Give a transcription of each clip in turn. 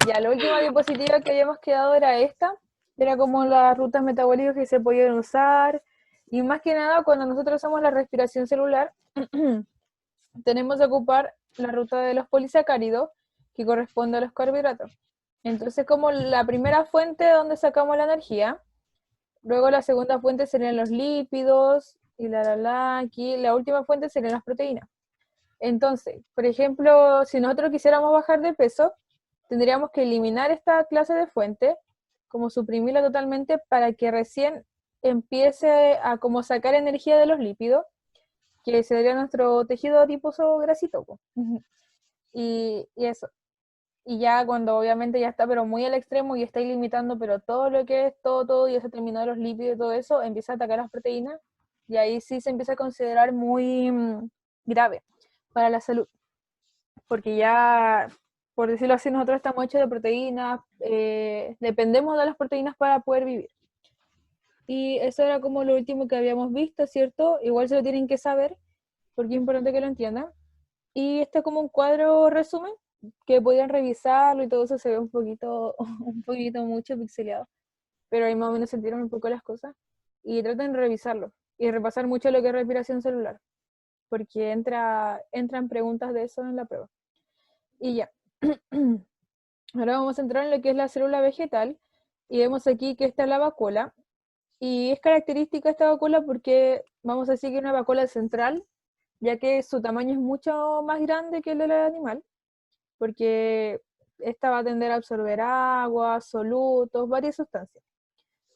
Ya, la última diapositiva que habíamos quedado era esta, era como las rutas metabólicas que se podían usar, y más que nada cuando nosotros hacemos la respiración celular, tenemos que ocupar la ruta de los polisacáridos, que corresponde a los carbohidratos. Entonces, como la primera fuente de donde sacamos la energía, luego la segunda fuente serían los lípidos, y aquí la última fuente serían las proteínas. Entonces, por ejemplo, si nosotros quisiéramos bajar de peso, tendríamos que eliminar esta clase de fuente, como suprimirla totalmente para que recién empiece a como sacar energía de los lípidos, que sería nuestro tejido adiposo grasito. Y eso. Y ya cuando obviamente ya está, pero muy al extremo y está ilimitando, pero todo lo que es todo, ya se terminó de los lípidos y todo eso, empieza a atacar las proteínas, y ahí sí se empieza a considerar muy grave para la salud, porque ya, por decirlo así, nosotros estamos hechos de proteínas, dependemos de las proteínas para poder vivir. Y eso era como lo último que habíamos visto, ¿cierto? Igual se lo tienen que saber, porque es importante que lo entiendan. Y este es como un cuadro resumen, que podían revisarlo y todo eso se ve un poquito, un poquito mucho pixeleado, pero ahí más o menos se entienden un poco las cosas. Y traten de revisarlo y repasar mucho lo que es respiración celular, porque entran preguntas de eso en la prueba. Y ya. Ahora vamos a entrar en lo que es la célula vegetal, y vemos aquí que esta es la vacuola, y es característica esta vacuola porque vamos a decir que es una vacuola central, ya que su tamaño es mucho más grande que el del animal, porque esta va a tender a absorber agua, solutos, varias sustancias.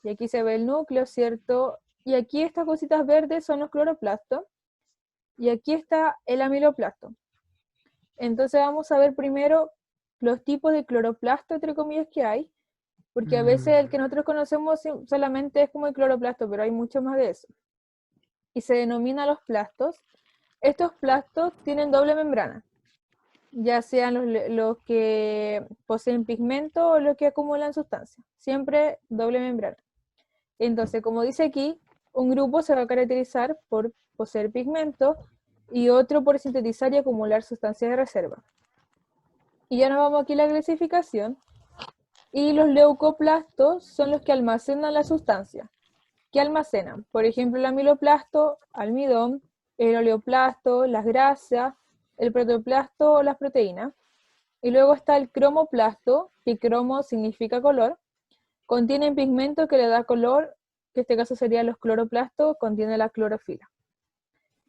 Y aquí se ve el núcleo, ¿cierto? Y aquí estas cositas verdes son los cloroplastos, y aquí está el amiloplasto. Entonces vamos a ver primero los tipos de cloroplasto, entre comillas, que hay, porque a veces el que nosotros conocemos solamente es como el cloroplasto, pero hay mucho más de eso. Y se denomina los plastos. Estos plastos tienen doble membrana, ya sean los que poseen pigmento o los que acumulan sustancia. Siempre doble membrana. Entonces, como dice aquí, un grupo se va a caracterizar por poseer pigmento y otro por sintetizar y acumular sustancias de reserva. Y ya nos vamos aquí a la clasificación. Y los leucoplastos son los que almacenan la sustancia. ¿Qué almacenan? Por ejemplo, el amiloplasto, almidón, el oleoplasto, las grasas, el protoplasto o las proteínas. Y luego está el cromoplasto, que cromo significa color. Contienen pigmento que le da color, que en este caso serían los cloroplastos, contiene la clorofila.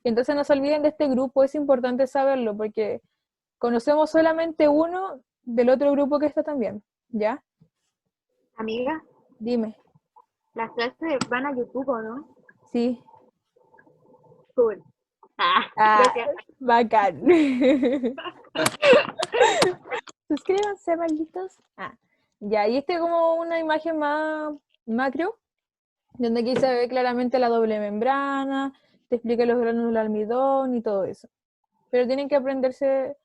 Entonces no se olviden de este grupo, es importante saberlo porque conocemos solamente uno del otro grupo que está también, ¿ya? Amiga, Dime. las clases van a YouTube, ¿o no? Sí. Cool. Ah, Ah, gracias. bacán. Suscríbanse, malditos. Ya, y este es como una imagen más macro, donde aquí se ve claramente la doble membrana, te explica los gránulos de almidón y todo eso. Pero tienen que aprenderse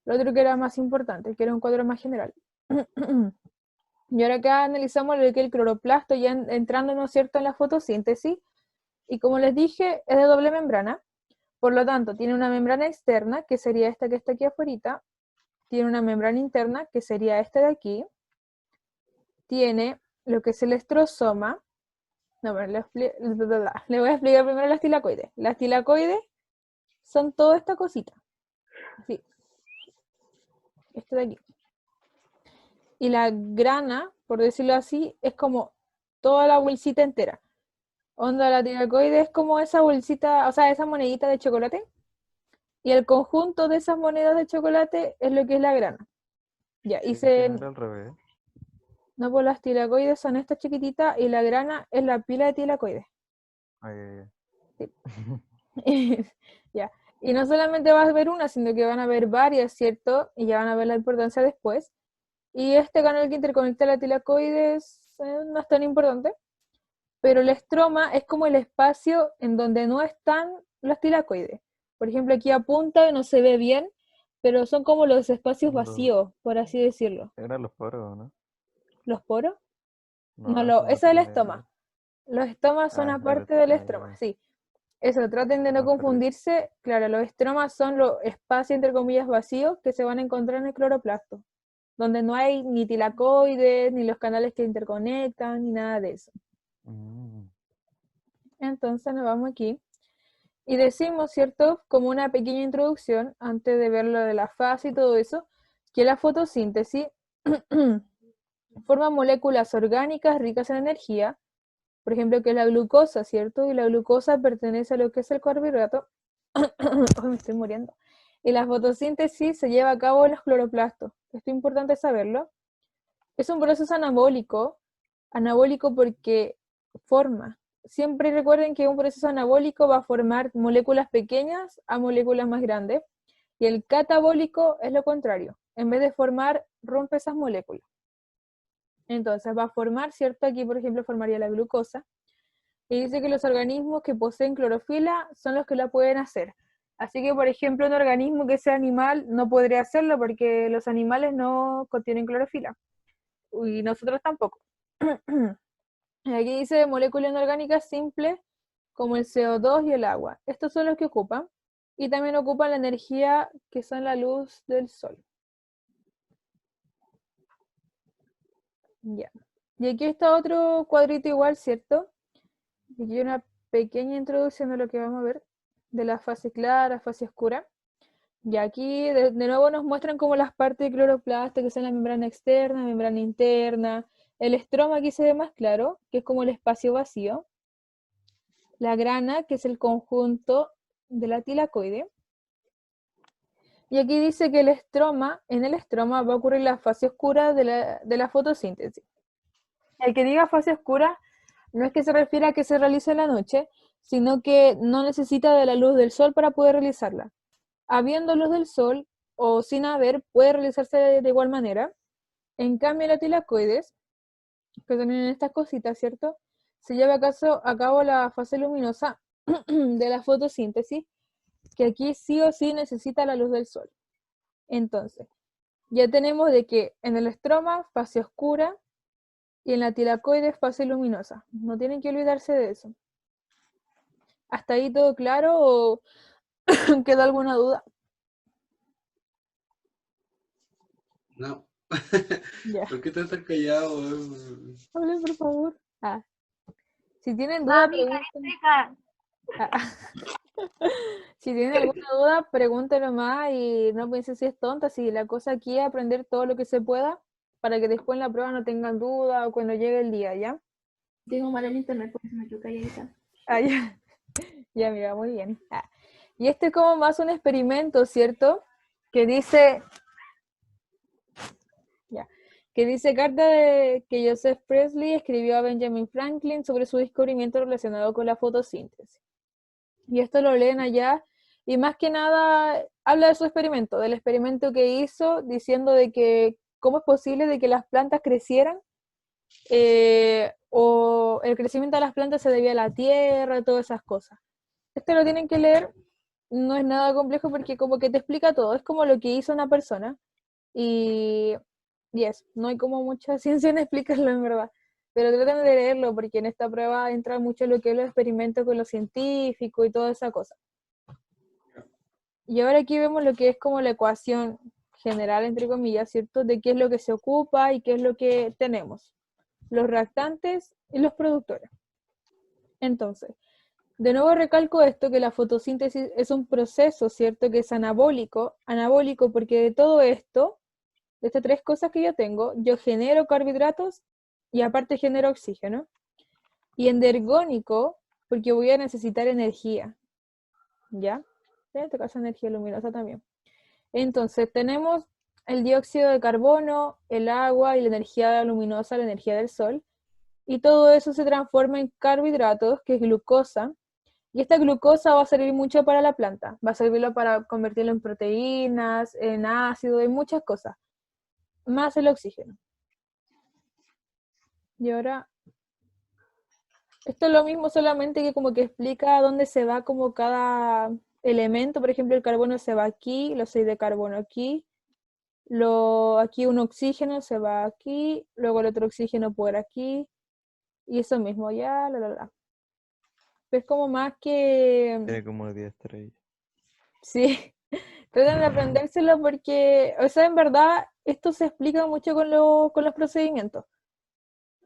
lo otro que era más importante, que era un cuadro más general. Y ahora acá analizamos lo que es el cloroplasto, ya entrando, ¿no es cierto?, en la fotosíntesis. Y como les dije, es de doble membrana. Por lo tanto, tiene una membrana externa, que sería esta que está aquí afuera. Tiene una membrana interna, que sería esta de aquí. Tiene lo que es el estrosoma. No, pero le voy a explicar primero las tilacoides. Las tilacoides son toda esta cosita. Sí, esto de aquí. Y la grana, por decirlo así, es como toda la bolsita entera. Onda, la tilacoide es como esa bolsita, o sea, esa monedita de chocolate. Y el conjunto de esas monedas de chocolate es lo que es la grana. Ya, y Sí, que no era al revés. no, pues las tilacoides son estas chiquititas y la grana es la pila de tilacoides. Ay, ay, Sí. Ya. Y no solamente vas a ver una, sino que van a ver varias, ¿cierto? Y ya van a ver la importancia después. Y este canal que interconecta la tilacoides no es tan importante, pero el estroma es como el espacio en donde no están las tilacoides. Por ejemplo, aquí apunta y no se ve bien, pero son como los espacios Los, vacíos, por así decirlo. eran los poros, ¿no? ¿Los poros? No, No, eso no eso es el tiene. estoma. Los estomas son Ah, el aparte del ah, estroma, ya, sí. Eso, traten de no me perdí. confundirse. Claro, los estromas son los espacios, entre comillas, vacíos que se van a encontrar en el cloroplasto. donde no hay ni tilacoides, ni los canales que interconectan, ni nada de eso. Mm, Entonces nos vamos aquí y decimos, ¿cierto? Como una pequeña introducción, antes de ver lo de la fase y todo eso, que la fotosíntesis forma moléculas orgánicas ricas en energía, por ejemplo, que es la glucosa, ¿cierto? Y la glucosa pertenece a lo que es el carbohidrato. Ay, me estoy muriendo. Y la fotosíntesis se lleva a cabo en los cloroplastos. Esto es importante saberlo. Es un proceso anabólico porque forma. Siempre recuerden que un proceso anabólico va a formar moléculas pequeñas a moléculas más grandes. Y el catabólico es lo contrario. En vez de formar, rompe esas moléculas. Entonces va a formar, ¿cierto? Aquí, por ejemplo, formaría la glucosa. Y dice que los organismos que poseen clorofila son los que la pueden hacer. Así que, por ejemplo, un organismo que sea animal no podría hacerlo porque los animales no contienen clorofila. Y nosotros tampoco. Aquí dice moléculas inorgánicas simples como el CO2 y el agua. Estos son los que ocupan. Y también ocupan la energía que son la luz del sol. Ya. Y aquí está otro cuadrito igual, ¿cierto? Y aquí hay una pequeña introducción de lo que vamos a ver, de la fase clara, fase oscura. Y aquí de nuevo nos muestran como las partes de cloroplasto, que son la membrana externa, membrana interna. El estroma aquí se ve más claro, que es como el espacio vacío. La grana, que es el conjunto de la tilacoide. Y aquí dice que en el estroma va a ocurrir la fase oscura de la fotosíntesis. El que diga fase oscura no es que se refiere a que se realice en la noche, sino que no necesita de la luz del sol para poder realizarla. Habiendo luz del sol o sin haber, puede realizarse de igual manera. En cambio, la tilacoides, que tienen estas cositas, ¿cierto? Se lleva a cabo la fase luminosa de la fotosíntesis, que aquí sí o sí necesita la luz del sol. Entonces, ya tenemos de que en el estroma, fase oscura, y en la tilacoides, fase luminosa. No tienen que olvidarse de eso. ¿Hasta ahí todo claro o quedó alguna duda? No. Ya. ¿Por qué estás tan callado? Hablen, por favor. Si tienen duda, Mami, pregunten. explica. Ah, si tienen alguna duda, pregúntenlo más y no piensen si es tonta. Si la cosa aquí es aprender todo lo que se pueda para que después en la prueba no tengan duda o cuando llegue el día, ¿ya? Tengo mal el internet, por eso me quedo calladita. Ya. Ya, mira, muy bien. Y este es como más un experimento, ¿cierto? Que dice, que dice carta que Joseph Presley escribió a Benjamin Franklin sobre su descubrimiento relacionado con la fotosíntesis. Y esto lo leen allá, y más que nada habla de su experimento, del experimento que hizo, diciendo de que cómo es posible de que las plantas crecieran, o el crecimiento de las plantas se debía a la tierra, todas esas cosas. Esto lo tienen que leer, no es nada complejo porque como que te explica todo, es como lo que hizo una persona, y no hay como mucha ciencia en explicarlo en verdad, pero traten de leerlo porque en esta prueba entra mucho lo que es los experimentos con los científicos y toda esa cosa. Y ahora aquí vemos lo que es como la ecuación general, entre comillas, ¿cierto? De qué es lo que se ocupa y qué es lo que tenemos. Los reactantes y los productores. Entonces, de nuevo recalco esto, que la fotosíntesis es un proceso, ¿cierto? Que es anabólico porque de todo esto, de estas tres cosas que yo tengo, yo genero carbohidratos y aparte genero oxígeno. Y endergónico porque voy a necesitar energía, ¿ya? En este caso energía luminosa también. Entonces tenemos el dióxido de carbono, el agua y la energía luminosa, la energía del sol. Y todo eso se transforma en carbohidratos, que es glucosa. Y esta glucosa va a servir mucho para la planta. Va a servirlo para convertirlo en proteínas, en ácido, en muchas cosas. Más el oxígeno. Y ahora, esto es lo mismo, solamente que como que explica dónde se va como cada elemento. Por ejemplo, el carbono se va aquí, los 6 de carbono aquí. Aquí un oxígeno se va aquí, luego el otro oxígeno por aquí. Y eso mismo, ya, Es como más que... tiene como 10 estrellas. Sí, tratan de aprendérselo porque, o sea, en verdad esto se explica mucho con los procedimientos.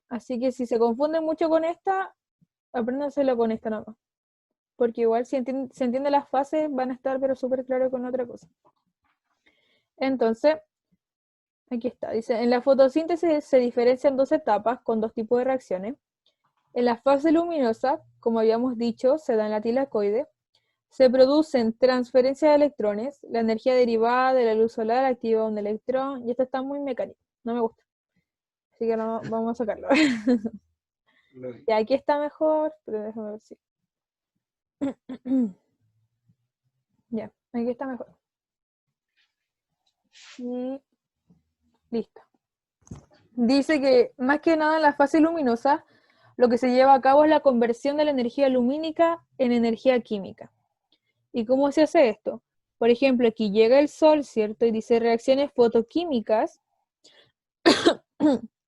Así que si se confunden mucho con esta, apréndanselo con esta nomás. Porque igual si se entiende las fases, van a estar pero súper claro con otra cosa. Entonces, aquí está. Dice, en la fotosíntesis se diferencian dos etapas con dos tipos de reacciones. En la fase luminosa, como habíamos dicho, se da en la tilacoide. Se producen transferencias de electrones. La energía derivada de la luz solar activa un electrón. Y esto está muy mecánico. No me gusta. Así que no, vamos a sacarlo. Y aquí está mejor, pero déjame ver si. Ya, aquí está mejor. Y listo. Dice que más que nada en la fase luminosa, lo que se lleva a cabo es la conversión de la energía lumínica en energía química. ¿Y cómo se hace esto? Por ejemplo, aquí llega el sol, ¿cierto? Y dice reacciones fotoquímicas